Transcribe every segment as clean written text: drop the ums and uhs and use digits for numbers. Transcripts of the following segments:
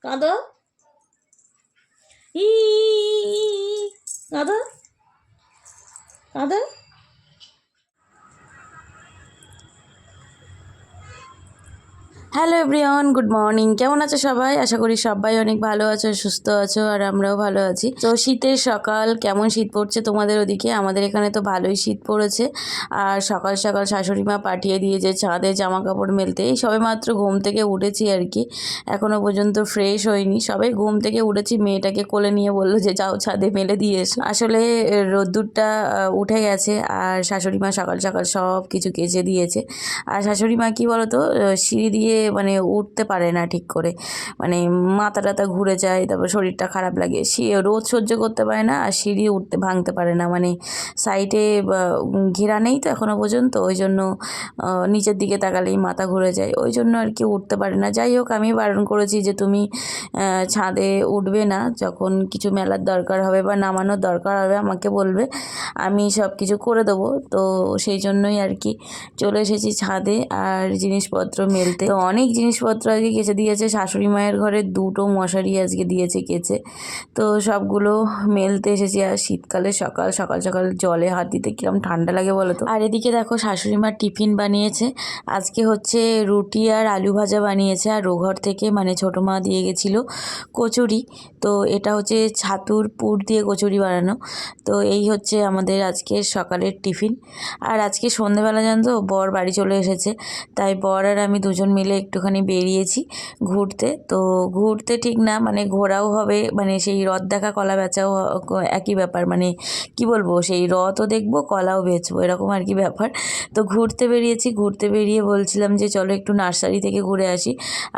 কাঁদো, ই কাঁদো, কাঁদো। Hello everyone, good morning. কেমন আছো সবাই? আশা করি সবাই অনেক ভালো আছো, সুস্থ আছো, আর আমরাও ভালো আছি। তো শীতের সকাল, কেমন শীত পড়ছে তোমাদের ওদিকে? আমাদের এখানে তো ভালোই শীত পড়েছে। আর সকাল সকাল শাশুড়ি মা পাঠিয়ে দিয়েছে ছাদে জামা কাপড় মেলতে। এই সবে মাত্র ঘুম থেকে উঠেছি আর কি, এখনও পর্যন্ত ফ্রেশ হয়নি। সবাই ঘুম থেকে উঠেছি, মেয়েটাকে কোলে নিয়ে বললো যে যাও ছাদে মেলে দিয়ে এসো। আসলে রোদ্দুরটা উঠে গেছে, আর শাশুড়ি মা সকাল সকাল সব কিছু কেচে দিয়েছে। আর শাশুড়ি মা কী বলো তো, সিঁড়ি দিয়ে মানে উঠতে পারে না ঠিক করে, মানে মাথা টাথা ঘুরে যায়, তারপর শরীরটা খারাপ লাগে, রোদ সহ্য করতে পারে না, আর সিঁড়ি ভাঙতে পারে না, মানে সাইডে ঘেরা নেই তো এখনও পর্যন্ত, ওই জন্য নিচের দিকে তাকালেই মাথা ঘুরে যায়, ওই জন্য আর কি উঠতে পারে না। যাই হোক, আমি বারণ করেছি যে তুমি ছাদে উঠবে না, যখন কিছু মেলার দরকার হবে বা নামানোর দরকার হবে আমাকে বলবে, আমি সব কিছু করে দেবো। তো সেই জন্যই আর কি চলে এসেছি ছাদে আর জিনিসপত্র মেলতে। তো অনেক জিনিসপত্র আজকে কেচে দিয়েছে শাশুড়ি মায়ের ঘরে, 2টো মশারি আজকে দিয়েছে কেচে। তো সবগুলো মেলতে এসেছি। আর শীতকালে সকাল সকাল সকাল জলে হাত দিতে কিরম ঠান্ডা লাগে বলো তো। আর এদিকে দেখো শাশুড়ি মা টিফিন বানিয়েছে, আজকে হচ্ছে রুটি আর আলু ভাজা বানিয়েছে। আর ওঘর থেকে মানে ছোটো মা দিয়ে গেছিলো কচুরি, তো এটা হচ্ছে ছাতুর পুর দিয়ে কচুরি বানানো। তো এই হচ্ছে আমাদের আজকের সকালের টিফিন। আর আজকে সন্ধেবেলা জানো তো বর বাড়ি চলে এসেছে, তাই বর আর আমি দুজন মিলে একটুখানি বেরিয়েছি ঘুরতে। তো ঘুরতে ঠিক না, মানে ঘোরাও হবে, মানে সেই রথ দেখা কলা বেচাও একই ব্যাপার, মানে কি বলবো, সেই রথও দেখবো কলাও বেচবো, এরকম আর কি ব্যাপার। তো ঘুরতে বেরিয়েছি, ঘুরতে বেরিয়ে বলছিলাম যে চলো একটু নার্সারি থেকে ঘুরে আসি।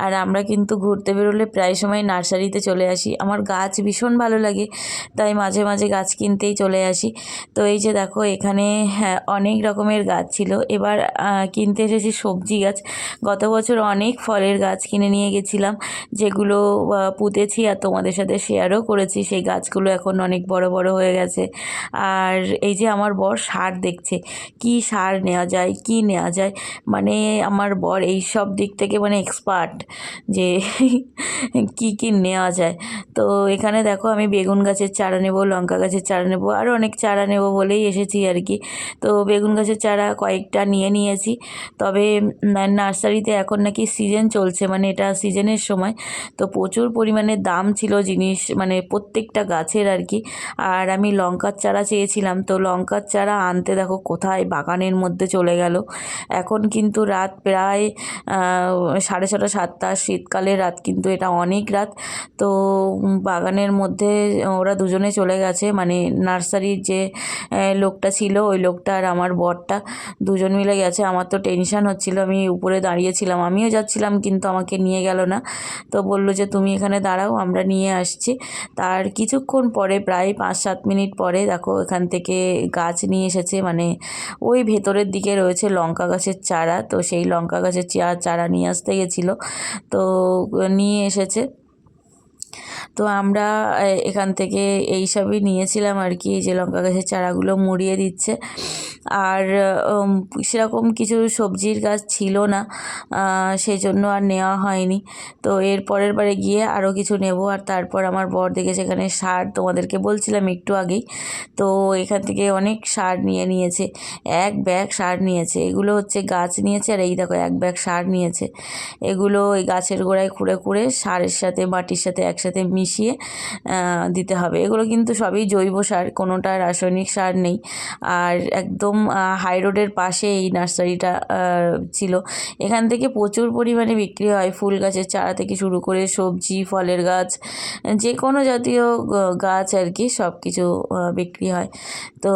আর আমরা কিন্তু ঘুরতে বেরোলে প্রায় সময় নার্সারিতে চলে আসি, আমার গাছ ভীষণ ভালো লাগে, তাই মাঝে মাঝে গাছ কিনতেই চলে আসি। তো এই যে দেখো এখানে অনেক রকমের গাছ ছিল, এবার কিনতে এসেছি সবজি গাছ। গত বছর অনেক ফলের গাছ কিনে নিয়ে গেছিলাম, যেগুলো পুঁতেছি আর তোমাদের সাথে শেয়ারও করেছি। সেই গাছগুলো এখন অনেক বড় বড় হয়ে গেছে। আর এই যে আমার বর সার দেখছে, কি সার নেওয়া যায়, কি নেওয়া যায়, মানে আমার বর এই সব দিক থেকে মানে এক্সপার্ট, যে কি কি নেওয়া যায়। তো এখানে দেখো আমি বেগুন গাছের চারা নেব, লঙ্কা গাছের চারা নেব, আরও অনেক চারা নেব বলেই এসেছি আর কি। তো বেগুন গাছের চারা কয়েকটা নিয়েছি। তবে নার্সারিতে এখন নাকি সিজন চলছে, মানে এটা সিজনের সময়, তো প্রচুর পরিমাণে দাম ছিল জিনিস, মানে প্রত্যেকটা গাছের আর কি। আর আমি লঙ্কার চারা চেয়েছিলাম, তো লঙ্কার চারা আনতে দেখো কোথায় বাগানের মধ্যে চলে গেল। এখন কিন্তু রাত প্রায় 6:30 7টা, শীতকালের রাত কিন্তু এটা অনেক রাত। তো বাগানের মধ্যে ওরা দুজনে চলে গেছে, মানে নার্সারির যে লোকটা ছিল ওই লোকটা আর আমার বরটা দুজন মিলে গেছে। আমার তো টেনশান হচ্ছিল, আমি উপরে দাঁড়িয়েছিলাম, আমিও যাচ্ছিলাম কিন্তু আমাকে নিয়ে গেল না। তো বললো যে তুমি এখানে দাঁড়াও, আমরা নিয়ে আসছি। তার কিছুক্ষণ পরে প্রায় 5-7 মিনিট পরে দেখো এখান থেকে গাছ নিয়ে এসেছে, মানে ওই ভেতরের দিকে রয়েছে লঙ্কা গাছের চারা, তো সেই লঙ্কা গাছের চারা নিয়ে আসতে গেছিলো, তো নিয়ে এসেছে। তো আমরা এখান থেকে এইসবই নিয়েছিলাম আর কি, যে লঙ্কা গাছের চারাগুলো মুড়িয়ে দিচ্ছে। আর সেরকম কিছু সবজির গাছ ছিল না, সেই জন্য আর নেওয়া হয়নি। তো এর পরের বারে গিয়ে আরও কিছু নেব। আর তারপর আমার বর দেখে সেখানে সার, তোমাদেরকে বলছিলাম একটু আগেই, তো এখান থেকে অনেক সার নিয়েছে, 1 ব্যাগ সার নিয়েছে। এগুলো হচ্ছে গাছ নিয়েছে, আর এই দেখো 1 ব্যাগ সার নিয়েছে। এগুলো ওই গাছের গোড়ায় খুঁড়ে খুঁড়ে সারের সাথে মাটির সাথে একসাথে মিশিয়ে দিতে হবে। এগুলো কিন্তু সবই জৈব সার, কোনোটা রাসায়নিক সার নেই। আর একদম হাই রোডের পাশে এই নার্সারিটা ছিল। এখান থেকে প্রচুর পরিমাণে বিক্রি হয়, ফুল গাছের চারা থেকে শুরু করে সবজি, ফলের গাছ, যে কোনো জাতীয় গাছ আর কি, সব কিছু বিক্রি হয়। তো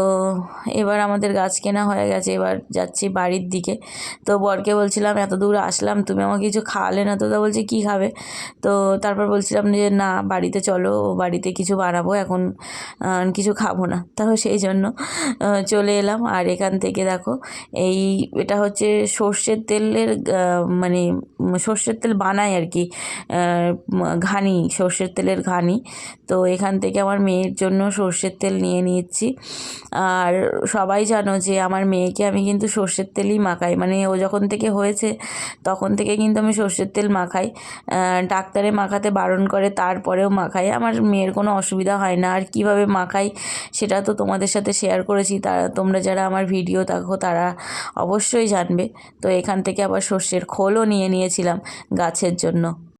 এবার আমাদের গাছ কেনা হয়ে গেছে, এবার যাচ্ছি বাড়ির দিকে। তো বরকে বলছিলাম এত দূর আসলাম, তুমি আমাকে কিছু খাওয়ালে না তো। তা বলছে কী খাবে, তো তারপর বলছিলাম যে না, বাড়িতে চলো, বাড়িতে কিছু বানাবো, এখন কিছু খাবো না। তাও সেই জন্য চলে এলাম। আর এখান থেকে দেখো এটা হচ্ছে সর্ষের তেলের মানে সর্ষের তেল বানায় আর কি, ঘানি, সর্ষের তেলের ঘানি। তো এখান থেকে আমার মেয়ের জন্য সর্ষের তেল নিয়ে নিচ্ছি। আর সবাই জানো যে আমার মেয়েকে আমি কিন্তু সর্ষের তেলই মাখাই, মানে ও যখন থেকে হয়েছে তখন থেকে কিন্তু আমি সর্ষের তেল মাখাই। ডাক্তারে মাখাতে বারণ করে, তারপরেও মাখাই। আমার মেয়ের কোনো অসুবিধা হয় না। আর কীভাবে মাখাই সেটা তো তোমাদের সাথে শেয়ার করেছি, তোমরা যারা আমার ভিডিও দেখো তারা অবশ্যই জানবে। তো এখান থেকে আবার সর্ষের খোলও নিয়ে নিয়েছিলাম গাছের জন্য।